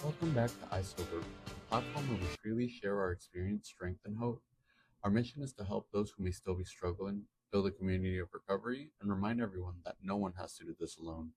Welcome back to iSober, a platform where we freely share our experience, strength, and hope. Our mission is to help those who may still be struggling, build a community of recovery, and remind everyone that no one has to do this alone.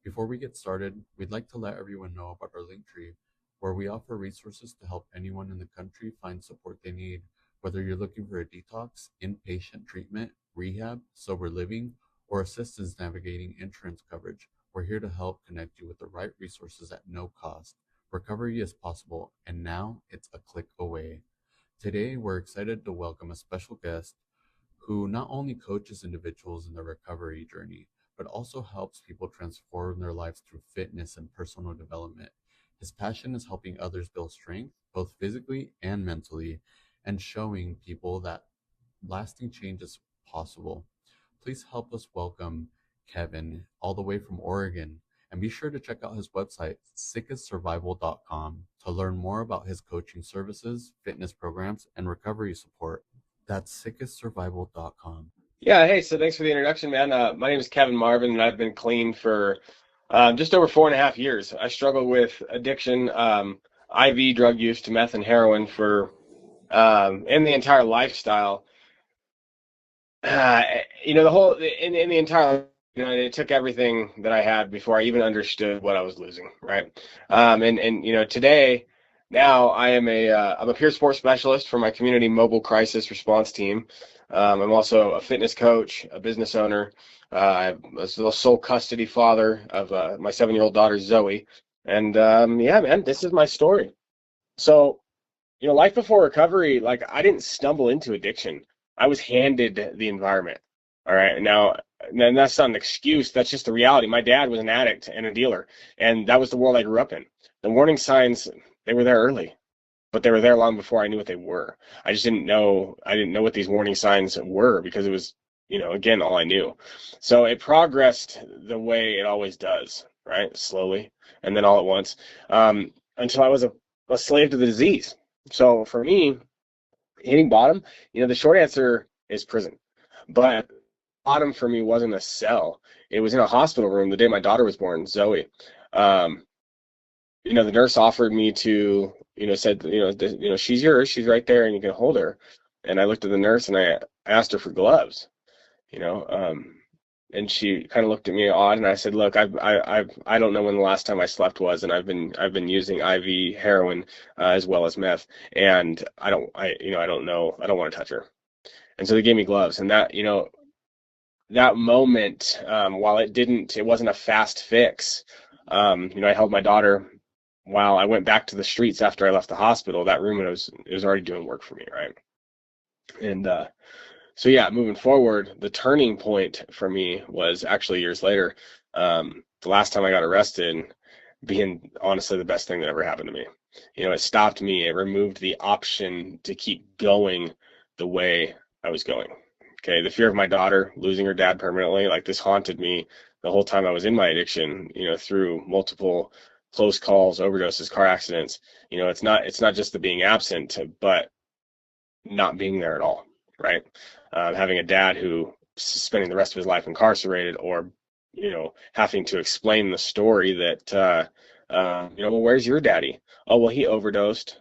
Before we get started, we'd like to let everyone know about our Linktree, where we offer resources to help anyone in the country find support they need, whether you're looking for a detox, inpatient treatment, rehab, sober living, or assistance navigating insurance coverage. We're here to help connect you with the right resources at no cost. Recovery is possible, and now it's a click away. Today, we're excited to welcome a special guest who not only coaches individuals in their recovery journey, but also helps people transform their lives through fitness and personal development. His passion is helping others build strength, both physically and mentally, and showing people that lasting change is possible. Please help us welcome Kevin, all the way from Oregon. And be sure to check out his website, sickestsurvival.com, to learn more about his coaching services, fitness programs, and recovery support. That's sickestsurvival.com. Yeah, hey, so thanks for the introduction, man. My name is Kevin Marvin, and I've been clean for just over 4.5 years. I struggle with addiction, IV drug use to meth and heroin for in the entire lifestyle. Uh, the whole in the entire, it took everything that I had before I even understood what I was losing, right? Today, now I'm a peer support specialist for my community mobile crisis response team. I'm also a fitness coach, a business owner. I'm a sole custody father of my 7-year-old daughter Zoe, and yeah, man, this is my story. So, life before recovery, like I didn't stumble into addiction. I was handed the environment. All right. Now, and that's not an excuse. That's just the reality. My dad was an addict and a dealer, and that was the world I grew up in. The warning signs, they were there early, but they were there long before I knew what they were. I just didn't know. I didn't know what these warning signs were because it was, again, all I knew. So it progressed the way it always does, right? Slowly, and then all at once, until I was a slave to the disease. So for me, hitting bottom, the short answer is prison. But bottom for me wasn't a cell. It was in a hospital room the day my daughter was born, Zoe. Um, the nurse offered me to, said, she's yours, she's right there, and you can hold her. And I looked at the nurse and I asked her for gloves, you know, um, and she kind of looked at me odd, and I said, "Look, I don't know when the last time I slept was, and I've been using IV heroin as well as meth, and I don't know, I don't want to touch her." And so they gave me gloves, and that moment, while it wasn't a fast fix. I held my daughter while I went back to the streets after I left the hospital. That room it was already doing work for me, right? And so yeah, moving forward, the turning point for me was actually years later. The last time I got arrested, being honestly the best thing that ever happened to me. It stopped me. It removed the option to keep going the way I was going. Okay, the fear of my daughter losing her dad permanently, like this haunted me the whole time I was in my addiction, through multiple close calls, overdoses, car accidents. It's not just the being absent, but not being there at all, right? Having a dad who spending the rest of his life incarcerated, or having to explain the story that well, where's your daddy? Oh, well, he overdosed.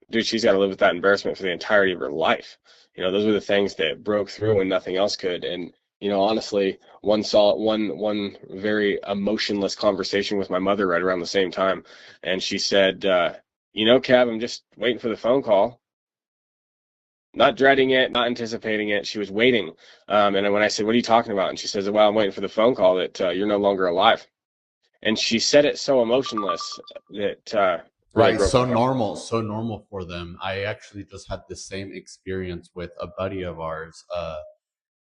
Dude, she's got to live with that embarrassment for the entirety of her life. Those were the things that broke through when nothing else could. And honestly, one very emotionless conversation with my mother right around the same time, and she said, Kev, I'm just waiting for the phone call. Not dreading it, not anticipating it. She was waiting. And when I said, "What are you talking about?" And she says, "Well, I'm waiting for the phone call that you're no longer alive." And she said it so emotionless that really Right, broke my heart. so normal for them. I actually just had the same experience with a buddy of ours,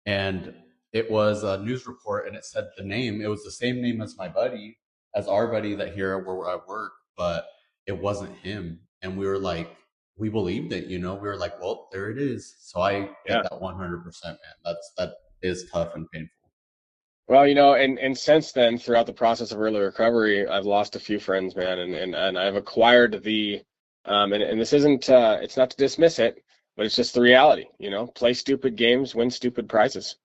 and it was a news report, and it said the name. It was the same name as my buddy, as our buddy that here where I work, but it wasn't him. And we were like, we believed it, We were like, well, there it is. So I get Yeah. that 100%, man. That is tough and painful. Well, and since then, throughout the process of early recovery, I've lost a few friends, man, and I've acquired and this isn't, it's not to dismiss it, but it's just the reality, play stupid games, win stupid prizes.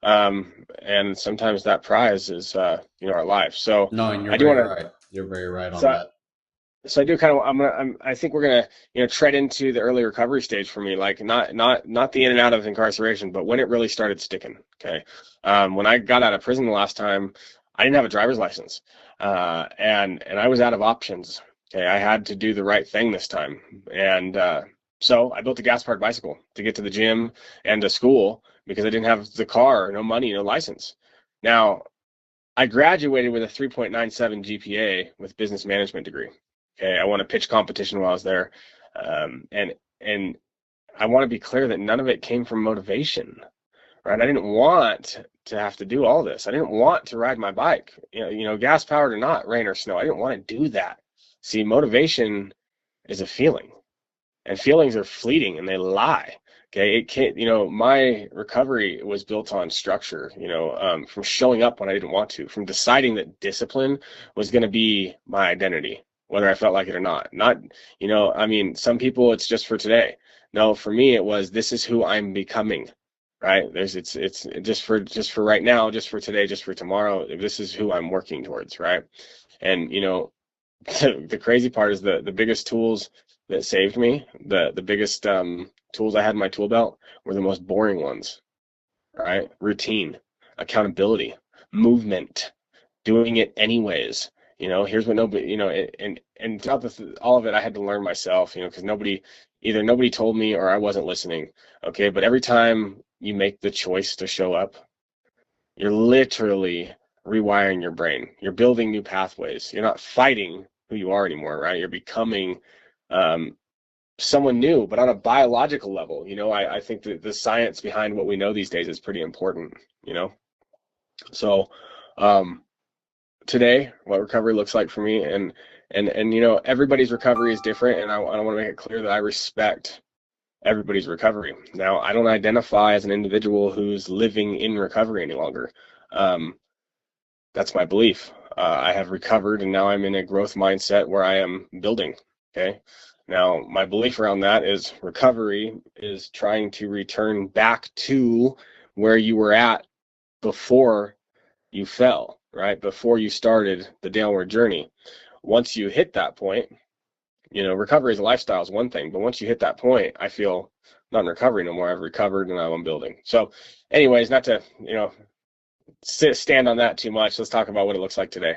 And sometimes that prize is, our life. So No, and you're I do very want to, right. You're very right on so that. So I do kind of, I think we're gonna, tread into the early recovery stage for me, like not the in and out of incarceration, but when it really started sticking. Okay. When I got out of prison the last time, I didn't have a driver's license, and I was out of options. Okay. I had to do the right thing this time, and so I built a gas-powered bicycle to get to the gym and to school because I didn't have the car, no money, no license. Now, I graduated with a 3.97 GPA with business management degree. Okay, I won a pitch competition while I was there, and I want to be clear that none of it came from motivation, right? I didn't want to have to do all this. I didn't want to ride my bike, gas powered or not, rain or snow. I didn't want to do that. See, motivation is a feeling, and feelings are fleeting and they lie. Okay, it can't, my recovery was built on structure, from showing up when I didn't want to, from deciding that discipline was going to be my identity, whether I felt like it or not. Not, some people it's just for today. No, for me it was, this is who I'm becoming, right? It's just for right now, just for today, just for tomorrow. This is who I'm working towards, right? And the crazy part is the biggest tools that saved me, the biggest tools I had in my tool belt were the most boring ones, right? Routine, accountability, movement, doing it anyways. Here's what nobody, and throughout all of it, I had to learn myself, because either nobody told me or I wasn't listening. Okay, but every time you make the choice to show up, you're literally rewiring your brain. You're building new pathways. You're not fighting who you are anymore, right? You're becoming um, someone new, but on a biological level. I think that the science behind what we know these days is pretty important, So um, today, what recovery looks like for me, and everybody's recovery is different, and I want to make it clear that I respect everybody's recovery. Now, I don't identify as an individual who's living in recovery any longer. Um, that's my belief. I have recovered, and now I'm in a growth mindset where I am building. Okay. Now, my belief around that is recovery is trying to return back to where you were at before you fell, right? Before you started the downward journey. Once you hit that point, recovery as a lifestyle is one thing, but once you hit that point, I feel not in recovery no more. I've recovered and now I'm building. So, anyways, not to, stand on that too much. Let's talk about what it looks like today.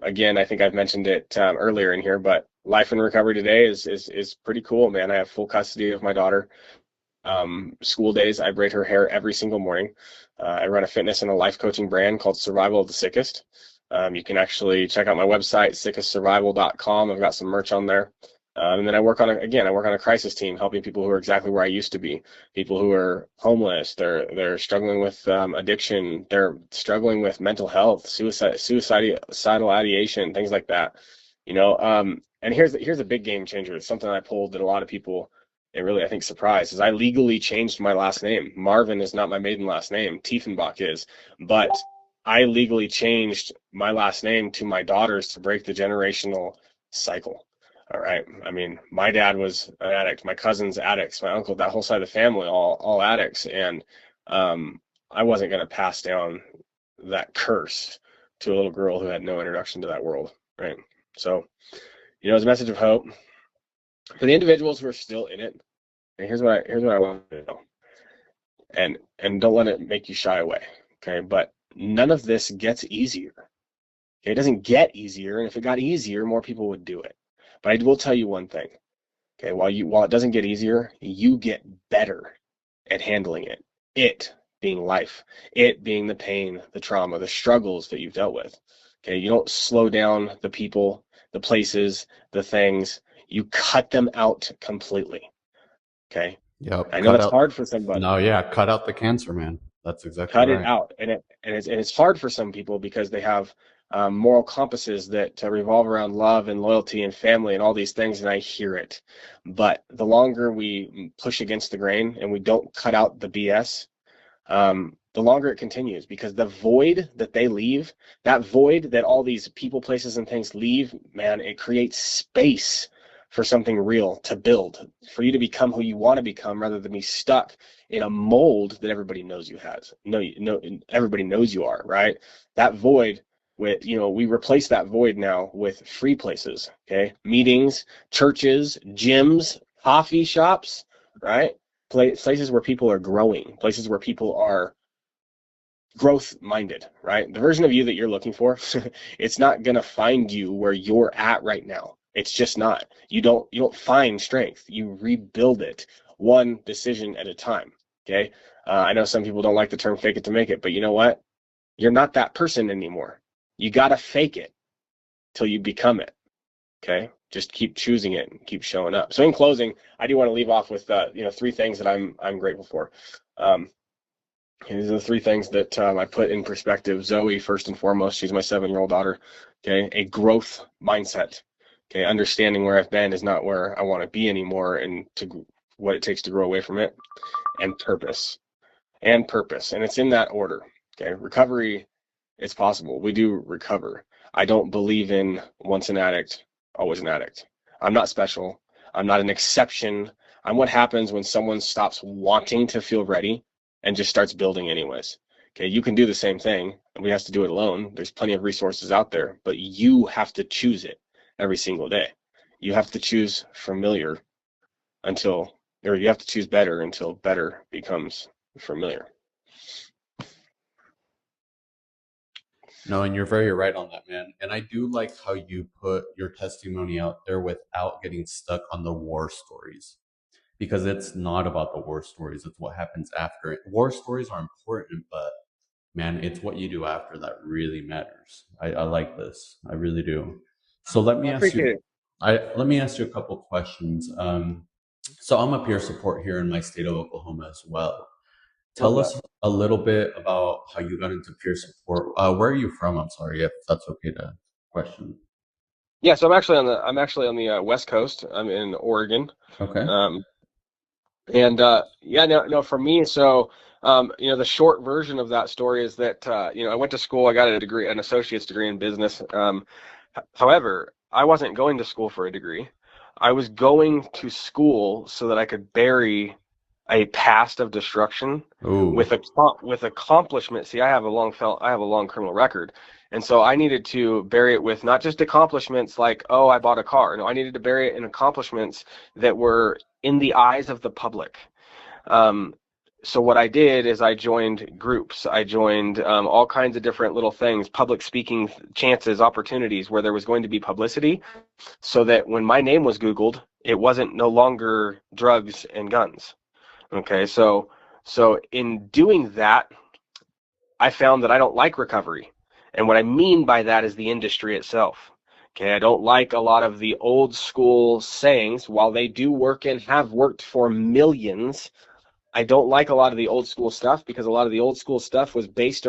Again, I think I've mentioned it earlier in here, but life in recovery today is pretty cool, man. I have full custody of my daughter. School days, I braid her hair every single morning. I run a fitness and a life coaching brand called Survival of the Sickest. You can actually check out my website, sickestsurvival.com. I've got some merch on there. And then I work on a crisis team, helping people who are exactly where I used to be. People who are homeless, they're struggling with addiction, they're struggling with mental health, suicidal ideation, things like that. And here's a big game changer. It's something I pulled that a lot of people, it really, I think, surprised, is I legally changed my last name. Marvin is not my maiden last name. Tiefenbach is, but I legally changed my last name to my daughter's to break the generational cycle. All right. I mean, my dad was an addict, my cousin's addicts, my uncle, that whole side of the family, all addicts. And I wasn't going to pass down that curse to a little girl who had no introduction to that world. Right. So, as a message of hope for the individuals who are still in it. And here's what I want to know. And don't let it make you shy away. Okay. But none of this gets easier. Okay? It doesn't get easier. And if it got easier, more people would do it. But I will tell you one thing. Okay, while it doesn't get easier, you get better at handling it. It being life, it being the pain, the trauma, the struggles that you've dealt with. Okay, you don't slow down the people, the places, the things. You cut them out completely. Okay. Yep. I know that's hard for somebody. No, yeah, cut out the cancer, man. That's exactly Cut right. it out, and it's hard for some people because they have moral compasses that revolve around love and loyalty and family and all these things, and I hear it. But the longer we push against the grain and we don't cut out the BS, the longer it continues, because the void that they leave, that void that all these people, places, and things leave, man, it creates space for something real to build, for you to become who you want to become, rather than be stuck in a mold that everybody knows you has. No, everybody knows you are, right? That void with, we replace that void now with free places, okay? Meetings, churches, gyms, coffee shops, right? Places where people are growing, places where people are growth minded, right? The version of you that you're looking for, it's not going to find you where you're at right now. It's just not. You don't find strength. You rebuild it one decision at a time, okay? I know some people don't like the term fake it to make it, but you know what? You're not that person anymore. You got to fake it till you become it, okay? Just keep choosing it and keep showing up. So in closing, I do want to leave off with 3 things that I'm grateful for. These are the 3 things that I put in perspective. Zoe, first and foremost, she's my 7-year-old daughter. Okay, a growth mindset. Okay, understanding where I've been is not where I want to be anymore, and what it takes to grow away from it. And purpose, and it's in that order. Okay, recovery, it's possible. We do recover. I don't believe in once an addict, always an addict. I'm not special. I'm not an exception. I'm what happens when someone stops wanting to feel ready and just starts building anyways. Okay, you can do the same thing, and we have to do it alone. There's plenty of resources out there, but you have to choose it every single day. You have to choose familiar or you have to choose better until better becomes familiar. No, and you're very right on that, man. And I do like how you put your testimony out there without getting stuck on the war stories, because it's not about the war stories. It's what happens after it. War stories are important, but man, it's what you do after that really matters. I like this. I really do. So let me I ask appreciate you, it. let me ask you a couple questions. So I'm a peer support here in my state of Oklahoma as well. Love Tell that. us a little bit about how you got into peer support. Where are you from? I'm sorry if that's okay to question. Yeah, so I'm actually on the West Coast. I'm in Oregon. Okay. Um, And yeah, no, for me, so the short version of that story is that I went to school, I got a degree, an associate's degree in business. However, I wasn't going to school for a degree. I was going to school so that I could bury a past of destruction Oh, with accomplishment. See, I have a long criminal record, and so I needed to bury it with not just accomplishments like, oh, I bought a car. No, I needed to bury it in accomplishments that were in the eyes of the public. Um, so what I did is I joined groups. I joined all kinds of different little things, public speaking chances, opportunities where there was going to be publicity, so that when my name was Googled, it wasn't no longer drugs and guns. Okay, so in doing that, I found that I don't like recovery. And what I mean by that is the industry itself. Okay, I don't like a lot of the old school sayings. While they do work and have worked for millions, I don't like a lot of the old school stuff, because a lot of the old school stuff was based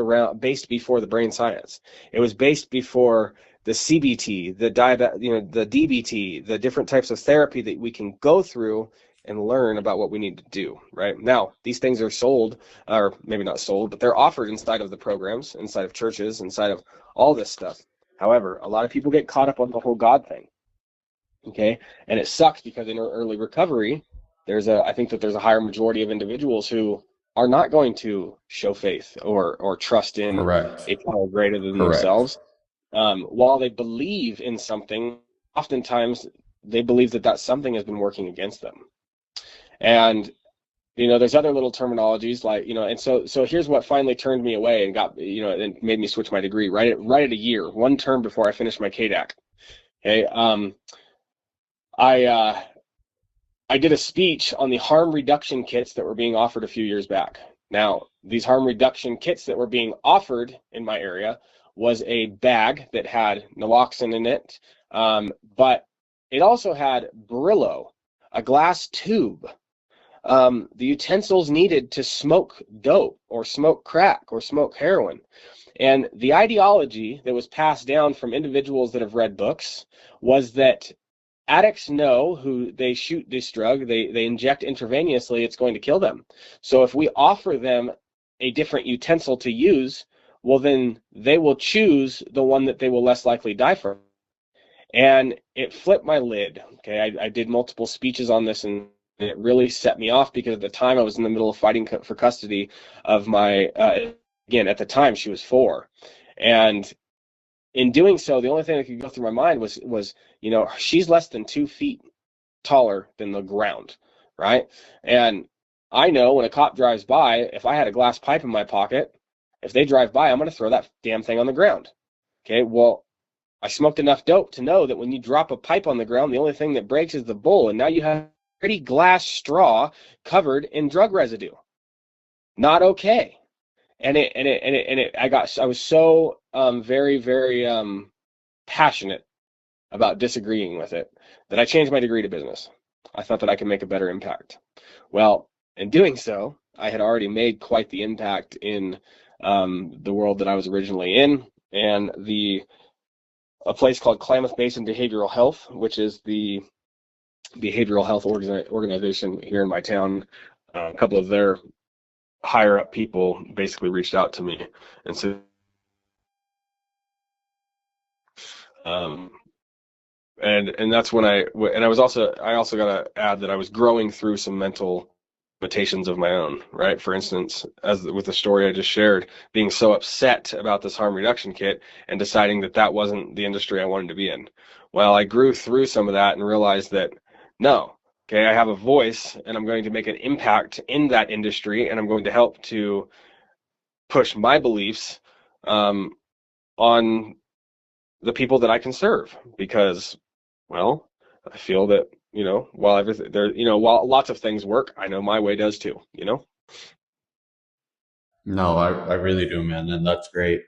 before the brain science. It was based before the CBT, the the DBT, the different types of therapy that we can go through and learn about what we need to do. Right now, these things are sold, or maybe not sold, but they're offered inside of the programs, inside of churches, inside of all this stuff. However, a lot of people get caught up on the whole God thing. Okay, and it sucks because in early recovery, I think that there's a higher majority of individuals who are not going to show faith or trust in correct. a power greater than Correct. themselves. While they believe in something, oftentimes they believe that something has been working against them. And there's other little terminologies like, and so here's what finally turned me away and got, and made me switch my degree right at a year, one term before I finished my KDAC. Okay, I I did a speech on the harm reduction kits that were being offered a few years back. Now, these harm reduction kits that were being offered in my area was a bag that had naloxone in it, but it also had Brillo, a glass tube, the utensils needed to smoke dope or smoke crack or smoke heroin. And the ideology that was passed down from individuals that have read books was that addicts know who they shoot this drug, they inject intravenously, it's going to kill them. So if we offer them a different utensil to use, well, then they will choose the one that they will less likely die from. And it flipped my lid. Okay, I did multiple speeches on this, and it really set me off, because at the time I was in the middle of fighting for custody of my, again, at the time she was 4. And In doing so, the only thing that could go through my mind was, she's less than 2 feet taller than the ground, right? And I know when a cop drives by, if I had a glass pipe in my pocket, if they drive by, I'm going to throw that damn thing on the ground. Okay, well, I smoked enough dope to know that when you drop a pipe on the ground, the only thing that breaks is the bowl, and now you have a pretty glass straw covered in drug residue. Not okay. I was so very, very passionate about disagreeing with it that I changed my degree to business. I thought that I could make a better impact. Well, in doing so, I had already made quite the impact in the world that I was originally in, and a place called Klamath Basin Behavioral Health, which is the behavioral health organization here in my town. A couple of their higher up people basically reached out to me and said, and that's when I also got to add that I was growing through some mental limitations of my own, right? For instance, as with the story I just shared, being so upset about this harm reduction kit and deciding that that wasn't the industry I wanted to be in. Well, I grew through some of that and realized that no, okay, I have a voice and I'm going to make an impact in that industry, and I'm going to help to push my beliefs on the people that I can serve, because, well, I feel that, while lots of things work, I know my way does too. No, I really do, man, and that's great.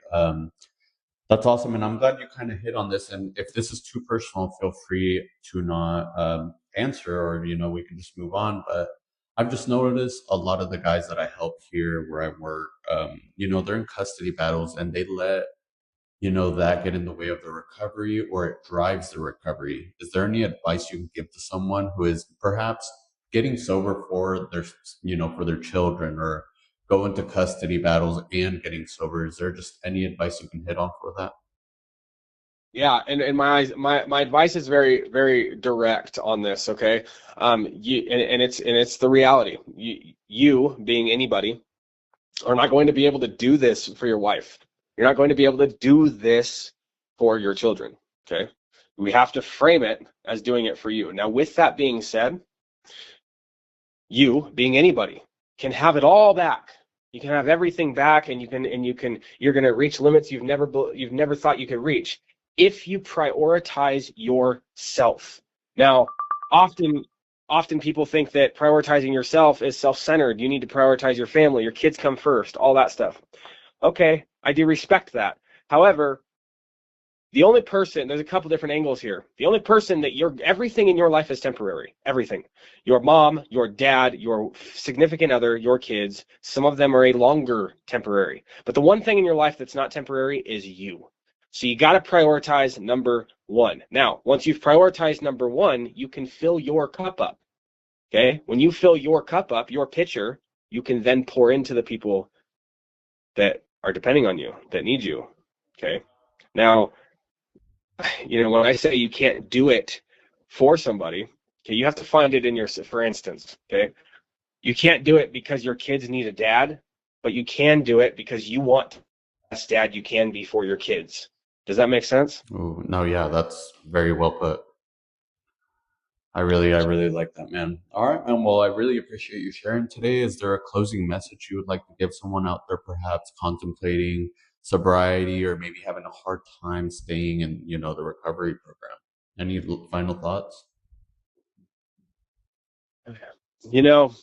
That's awesome, and I'm glad you kind of hit on this. And if this is too personal, feel free to not answer, or we can just move on. But I've just noticed a lot of the guys that I help here where I work, they're in custody battles, and they let that get in the way of the recovery, or it drives the recovery. Is there any advice you can give to someone who is perhaps getting sober for for their children, or go into custody battles and getting sober? Is there just any advice you can hit on for that? Yeah, and my advice is very, very direct on this, okay? It's the reality. You being anybody are not going to be able to do this for your wife. You're not going to be able to do this for your children, okay? We have to frame it as doing it for you. Now, with that being said, you being anybody can have it all back. You can have everything back, and you're going to reach limits you've never thought you could reach if you prioritize yourself. Now, often people think that prioritizing yourself is self-centered. You need to prioritize your family, your kids come first, all that stuff. Okay, I do respect that. However, there's a couple different angles here. The only person that everything in your life is temporary. Everything. Your mom, your dad, your significant other, your kids, some of them are a longer temporary. But the one thing in your life that's not temporary is you. So you got to prioritize number one. Now, once you've prioritized number one, you can fill your cup up. Okay? When you fill your cup up, your pitcher, you can then pour into the people that are depending on you, that need you. Okay? Now, when I say you can't do it for somebody, okay, you have to find it in for instance, okay, you can't do it because your kids need a dad, but you can do it because you want the best dad you can be for your kids. Does that make sense? Oh, no, yeah, that's very well put. I really like that, man. All right, man. Well, I really appreciate you sharing today. Is there a closing message you would like to give someone out there, perhaps contemplating sobriety, or maybe having a hard time staying in, the recovery program? Any final thoughts? You know,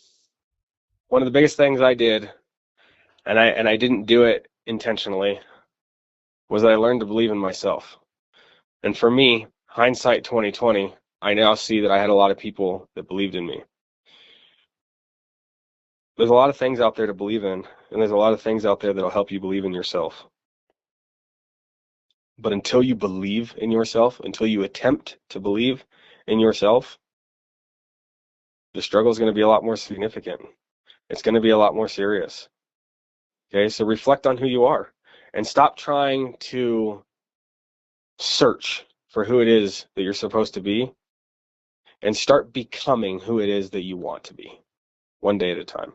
one of the biggest things I did, and I didn't do it intentionally, was that I learned to believe in myself. And for me, hindsight 2020, I now see that I had a lot of people that believed in me. There's a lot of things out there to believe in, and there's a lot of things out there that'll help you believe in yourself. But until you believe in yourself, until you attempt to believe in yourself, the struggle is going to be a lot more significant. It's going to be a lot more serious. Okay, so reflect on who you are and stop trying to search for who it is that you're supposed to be, and start becoming who it is that you want to be, one day at a time.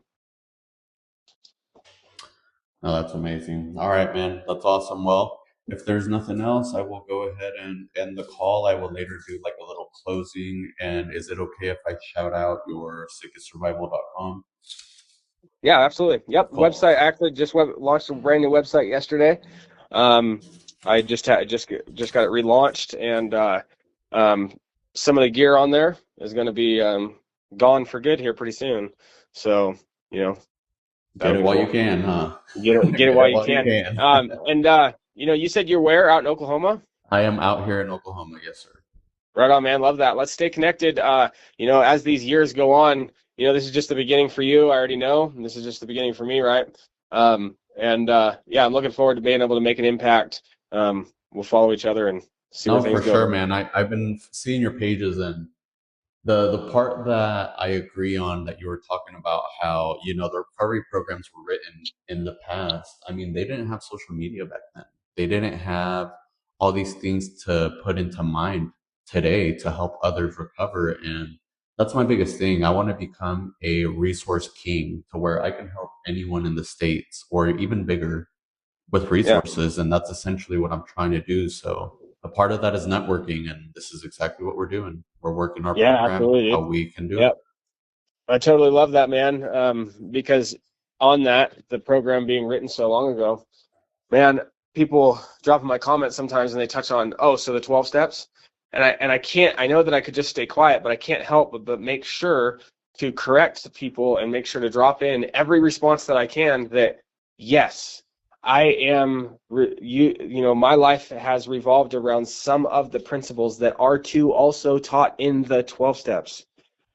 No, that's amazing. All right, man. That's awesome. Well, If there's nothing else, I will go ahead and end the call. I will later do like a little closing. And is it okay if I shout out your sickestsurvival.com? Yeah, absolutely. Yep. Cool. Website actually just launched a brand new website yesterday. I just got it relaunched, and some of the gear on there is going to be gone for good here pretty soon. So, Get that'll it be while you cool. can, huh? Get it Get while it you while you can. can. You said you're where out in Oklahoma? I am out here in Oklahoma. Yes, sir. Right on, man. Love that. Let's stay connected. As these years go on, this is just the beginning for you. I already know. And this is just the beginning for me, right? I'm looking forward to being able to make an impact. We'll follow each other and see where No, for things sure, go. man. I've been seeing your pages, and the part that I agree on that you were talking about how, the recovery programs were written in the past. I mean, they didn't have social media back then. They didn't have all these things to put into mind today to help others recover. And that's my biggest thing. I want to become a resource king to where I can help anyone in the States or even bigger with Yeah. resources. And that's essentially what I'm trying to do. So a part of that is networking. And this is exactly what we're doing. We're working our Yeah, program, absolutely, how dude. we can do it. Yep. I totally love that, man. Because on that, the program being written so long ago, man, people drop in my comments sometimes and they touch on, oh, so the 12 steps. And I can't, I know that I could just stay quiet, but I can't help but make sure to correct people and make sure to drop in every response that I can that, yes, I am, my life has revolved around some of the principles that are also taught in the 12 steps.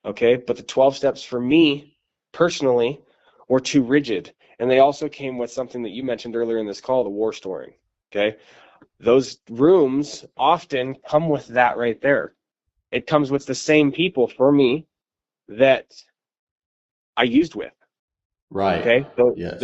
Okay. But the 12 steps for me personally were too rigid. And they also came with something that you mentioned earlier in this call, the war storing. Okay. Those rooms often come with that right there. It comes with the same people for me that I used with. Right. Okay. So Yes.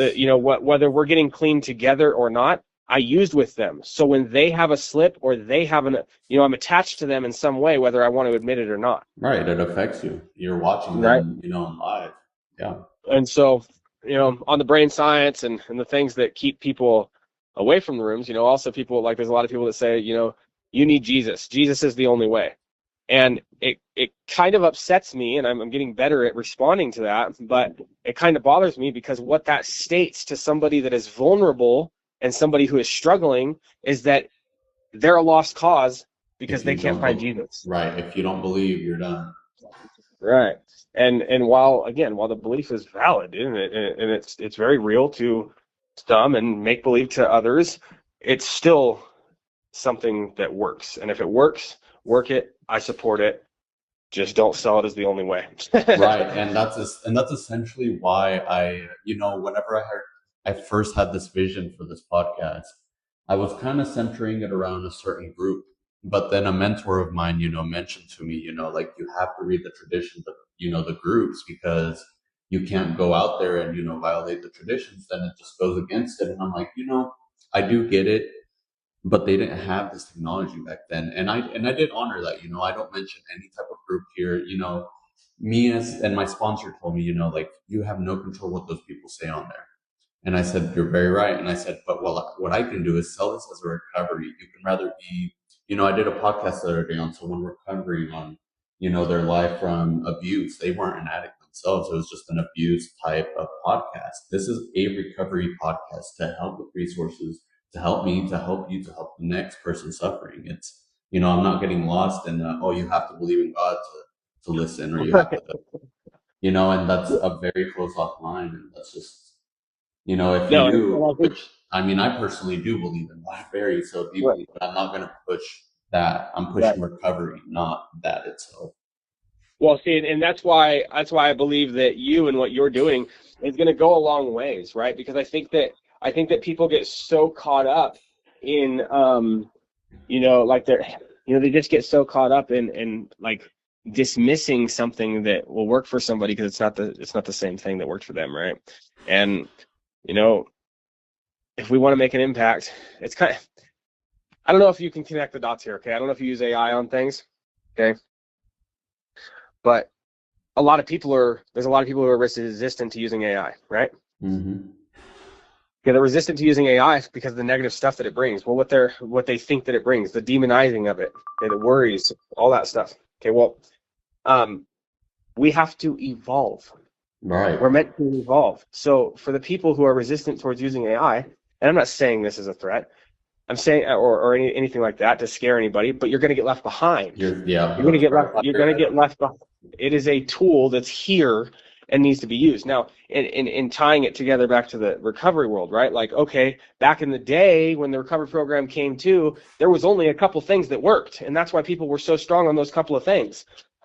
whether we're getting clean together or not, I used with them. So when they have a slip or they have I'm attached to them in some way, whether I want to admit it or not. Right. It affects you. You're watching Right. them, in live. Yeah. And so, on the brain science and the things that keep people away from the rooms, also people like there's a lot of people that say, you need Jesus. Jesus is the only way. And it kind of upsets me, and I'm getting better at responding to that, but it kind of bothers me because what that states to somebody that is vulnerable and somebody who is struggling is that they're a lost cause because If they you can't don't find believe, Jesus. right. If you don't believe, you're done. Right. And while the belief is valid and it's very real to some and make believe to others, it's still something that works. And if it works, work it. I support it. Just don't sell it as the only way. Right. And that's essentially why whenever I first had this vision for this podcast, I was kind of centering it around a certain group. But then a mentor of mine, mentioned to me, like you have to read the traditions of, the groups because you can't go out there and, violate the traditions. Then it just goes against it. And I'm like, I do get it, but they didn't have this technology back then. And I did honor that, I don't mention any type of group here, me and my sponsor told me, like you have no control what those people say on there. And I said, you're very right. And I said, but what I can do is sell this as a recovery. You can rather be, I did a podcast the other day on someone recovering on, their life from abuse. They weren't an addict themselves. It was just an abuse type of podcast. This is a recovery podcast to help with resources, to help me, to help you, to help the next person suffering. It's, I'm not getting lost in, oh, you have to believe in God to listen, or you have to, and that's a very closed off line. And that's just, if No, you and do, I think which I mean, I personally do believe in life very so right, deeply, but I'm not going to push that. I'm right. pushing recovery, not that itself. Well, see, and that's why I believe that you and what you're doing is going to go a long ways, right? Because I think that people get so caught up in like they just get so caught up in like dismissing something that will work for somebody because it's not the same thing that worked for them, right? And you know if we want to make an impact, it's kind of, I don't know if you can connect the dots here, okay? I don't know if you use AI on things, okay? But there's a lot of people who are resistant to using AI, right? Hmm. Okay, they're resistant to using AI because of the negative stuff that it brings. Well, what they think that it brings, the demonizing of it, and the worries, all that stuff. Okay, well, we have to evolve. Right. We're meant to evolve. So for the people who are resistant towards using AI, and I'm not saying this is a threat, I'm saying anything like that to scare anybody, but you're going to get left behind. Yeah, You're going to that's get right. left. You're going to get left behind. It is a tool that's here and needs to be used. Now, in tying it together back to the recovery world, right? Like, okay, back in the day when the recovery program came to, there was only a couple things that worked, and that's why people were so strong on those couple of things.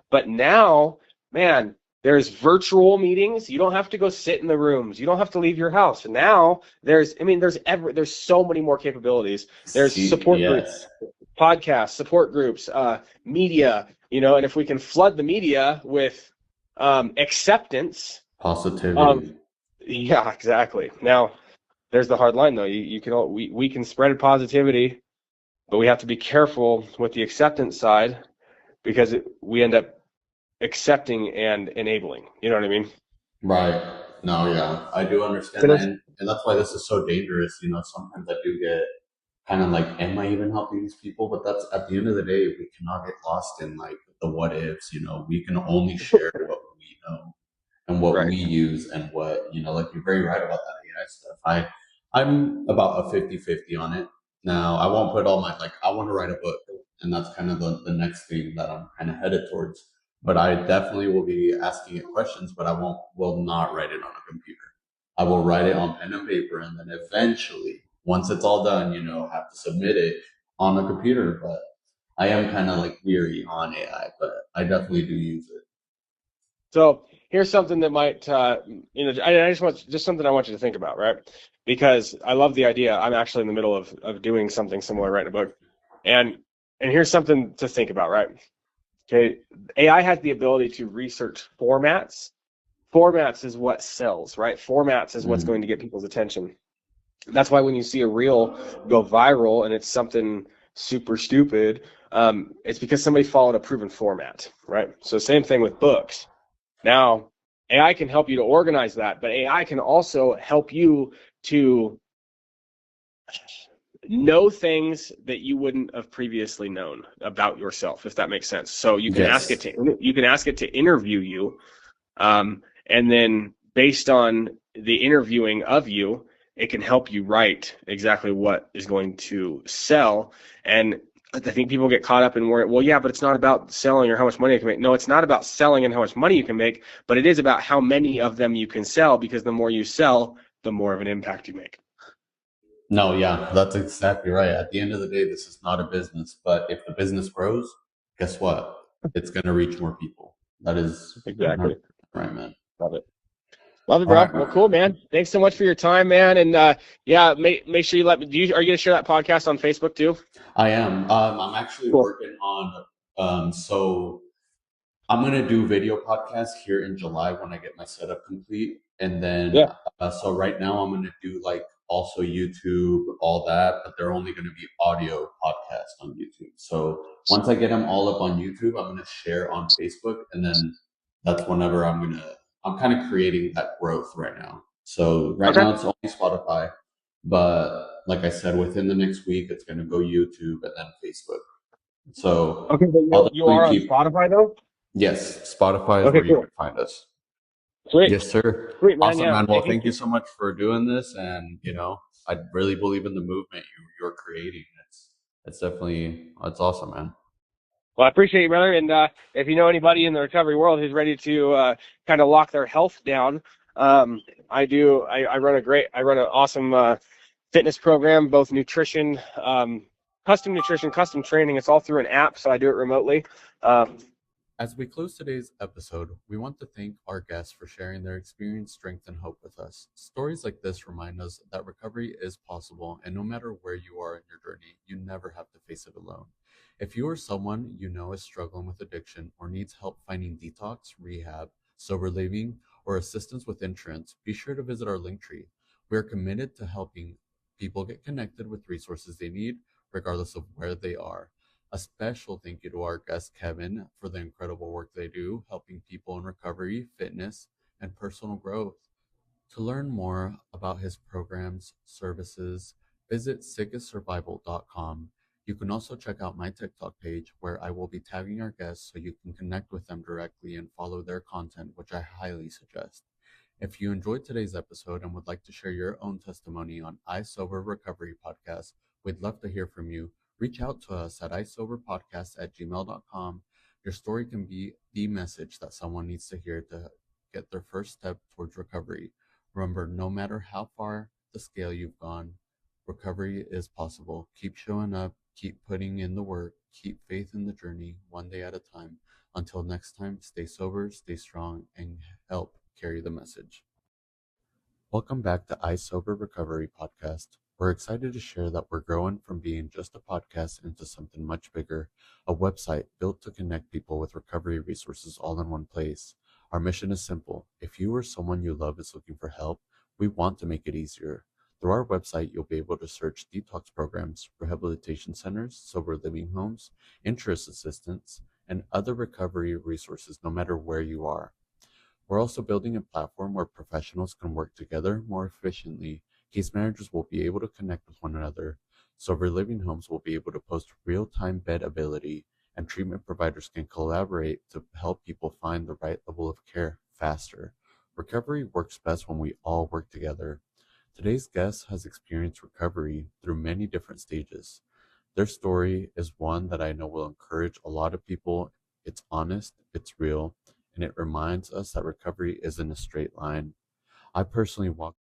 But now, man, there's virtual meetings. You don't have to go sit in the rooms. You don't have to leave your house. Now there's so many more capabilities. There's support groups, Yes. podcasts, support groups, media, and if we can flood the media with acceptance of, Positivity. yeah, exactly. Now there's the hard line though. We can spread positivity, but we have to be careful with the acceptance side because we end up accepting and enabling. You know what I mean? Right. No, yeah, I do understand that. And that's why this is so dangerous. Sometimes I do get kind of like, am I even helping these people? But that's at the end of the day, we cannot get lost in like the what ifs. We can only share what we know and what Right. we use and what, like you're very right about that AI stuff. I'm about a 50-50 on it. Now, I won't put all my, like, I want to write a book, and that's kind of the next thing that I'm kind of headed towards. But I definitely will be asking it questions, but will not write it on a computer. I will write it on pen and paper, and then eventually, once it's all done, have to submit it on a computer. But I am kind of like weary on AI, but I definitely do use it. So here's something that might, just something I want you to think about, right? Because I love the idea. I'm actually in the middle of doing something similar, writing a book, and here's something to think about, right? Okay, AI has the ability to research formats. Formats is what sells, right? Formats is what's going to get people's attention. That's why when you see a reel go viral and it's something super stupid, it's because somebody followed a proven format, right? So same thing with books. Now, AI can help you to organize that, but AI can also help you to know things that you wouldn't have previously known about yourself, if that makes sense. So you can ask it Yes. to interview you, and then based on the interviewing of you, it can help you write exactly what is going to sell. And I think people get caught up in where, well, yeah, but it's not about selling or how much money you can make. No, it's not about selling and how much money you can make, but it is about how many of them you can sell, because the more you sell, the more of an impact you make. No, yeah, that's exactly right. At the end of the day, this is not a business, but if the business grows, guess what? It's going to reach more people. That is Exactly. right, man. Love it. Love it, All bro. right, Well, man. cool, man. Thanks so much for your time, man. And yeah, make sure you let me. Are you gonna share that podcast on Facebook too? I am. I'm actually Cool. working on. So I'm gonna do video podcasts here in July when I get my setup complete, and then Yeah. so right now I'm gonna do like also YouTube, all that, but they're only gonna be audio podcasts on YouTube. So once I get them all up on YouTube, I'm gonna share on Facebook, and then that's whenever I'm kind of creating that growth right now. So right Okay. now it's only Spotify, but like I said, within the next week it's gonna go YouTube and then Facebook. So Okay, but I'll you definitely are on keep. Spotify though. Yes, Spotify is Okay, where you cool. can find us. Sweet, Yes, sir. sweet, man. Awesome, Yeah. man. Hey, Well, thank you so much for doing this, and I really believe in the movement you're creating. It's definitely it's awesome, man. well, I appreciate you, brother. And if you know anybody in the recovery world who's ready to kind of lock their health down, I do. I run an awesome fitness program, both nutrition, custom nutrition, custom training. It's all through an app, so I do it remotely. Um, As we close today's episode, we want to thank our guests for sharing their experience, strength, and hope with us. Stories like this remind us that recovery is possible, and no matter where you are in your journey, you never have to face it alone. If you or someone you know is struggling with addiction or needs help finding detox, rehab, sober living, or assistance with insurance, be sure to visit our link tree. We are committed to helping people get connected with resources they need, regardless of where they are. A special thank you to our guest, Kevin, for the incredible work they do, helping people in recovery, fitness, and personal growth. To learn more about his programs, services, visit siggasurvival.com. You can also check out my TikTok page where I will be tagging our guests so you can connect with them directly and follow their content, which I highly suggest. If you enjoyed today's episode and would like to share your own testimony on iSober Recovery Podcast, we'd love to hear from you. Reach out to us at isoberpodcast@gmail.com. Your story can be the message that someone needs to hear to get their first step towards recovery. Remember, no matter how far the scale you've gone, recovery is possible. Keep showing up, keep putting in the work, keep faith in the journey, one day at a time. Until next time, stay sober, stay strong, and help carry the message. Welcome back to iSober Recovery Podcast. We're excited to share that we're growing from being just a podcast into something much bigger, a website built to connect people with recovery resources all in one place. Our mission is simple. If you or someone you love is looking for help, we want to make it easier. Through our website, you'll be able to search detox programs, rehabilitation centers, sober living homes, interest assistance, and other recovery resources no matter where you are. We're also building a platform where professionals can work together more efficiently. Case managers will be able to connect with one another. Sober living homes will be able to post real-time bed availability, and treatment providers can collaborate to help people find the right level of care faster. Recovery works best when we all work together. Today's guest has experienced recovery through many different stages. Their story is one that I know will encourage a lot of people. It's honest, it's real, and it reminds us that recovery isn't a straight line. I personally walked